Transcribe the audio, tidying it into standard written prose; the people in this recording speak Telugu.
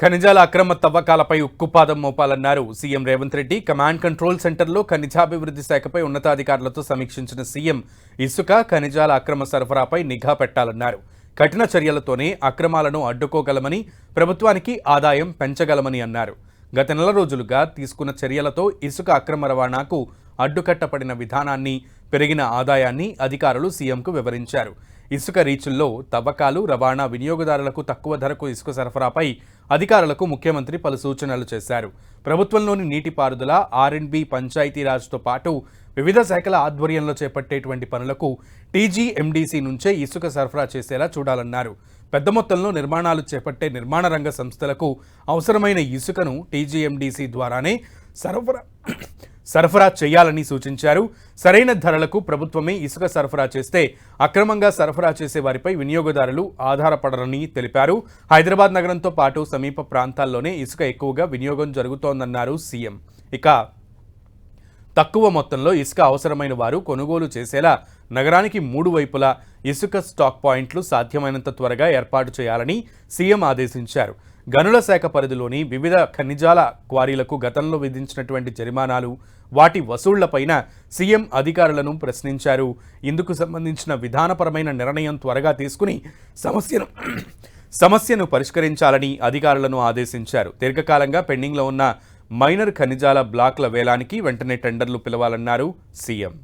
ఖనిజాల అక్రమ తవ్వకాలపై ఉక్కుపాదం మోపాలన్నారు CM Revanth Reddy. Command control సెంటర్లో ఖనిజాభివృద్ధి శాఖపై ఉన్నతాధికారులతో సమీక్షించిన సీఎం ఇసుక ఖనిజాల అక్రమ సరఫరాపై నిఘా పెట్టాలన్నారు. కఠిన చర్యలతోనే అక్రమాలను అడ్డుకోగలమని, ప్రభుత్వానికి ఆదాయం పెంచగలమని అన్నారు. గత నెల రోజులుగా తీసుకున్న చర్యలతో ఇసుక అక్రమ రవాణాకు అడ్డుకట్టపడిన విధానాన్ని, పెరిగిన ఆదాయాన్ని అధికారులు సీఎంకు వివరించారు. ఇసుక రీచుల్లో తవ్వకాలు, రవాణా, వినియోగదారులకు తక్కువ ధరకు ఇసుక సరఫరాపై అధికారులకు ముఖ్యమంత్రి పలు సూచనలు చేశారు. ప్రభుత్వంలోని నీటిపారుదల, ఆర్ఎండ్బి, పంచాయతీరాజ్తో పాటు వివిధ శాఖల ఆధ్వర్యంలో చేపట్టేటువంటి పనులకు టీజీఎండీసీ నుంచే ఇసుక సరఫరా చేసేలా చూడాలన్నారు. పెద్ద మొత్తంలో నిర్మాణాలు చేపట్టే నిర్మాణ రంగ సంస్థలకు అవసరమైన ఇసుకను టీజీఎండీసీ ద్వారానే సరఫరా చేయాలని సూచించారు. సరైన ధరలకు ప్రభుత్వమే ఇసుక సరఫరా చేస్తే అక్రమంగా సరఫరా చేసే వారిపై వినియోగదారులు ఆధారపడరని తెలిపారు. హైదరాబాద్ నగరంతో పాటు సమీప ప్రాంతాల్లోనే ఇసుక ఎక్కువగా వినియోగం జరుగుతోందన్నారు సీఎం. ఇక తక్కువ మొత్తంలో ఇసుక అవసరమైన వారు కొనుగోలు చేసేలా నగరానికి 3 వైపులా ఇసుక స్టాక్ పాయింట్లు సాధ్యమైనంత త్వరగా ఏర్పాటు చేయాలని సీఎం ఆదేశించారు. గనుల శాఖ పరిధిలోని వివిధ ఖనిజాల క్వారీలకు గతంలో విధించినటువంటి జరిమానాలు, వాటి వసూళ్లపైన సీఎం అధికారులను ప్రశ్నించారు. ఇందుకు సంబంధించిన విధానపరమైన నిర్ణయం త్వరగా తీసుకుని సమస్యను పరిష్కరించాలని అధికారులను ఆదేశించారు. దీర్ఘకాలంగా పెండింగ్లో ఉన్న మైనర్ ఖనిజాల బ్లాక్ల వేలానికి వెంటనే టెండర్లు పిలవాలన్నారు సీఎం.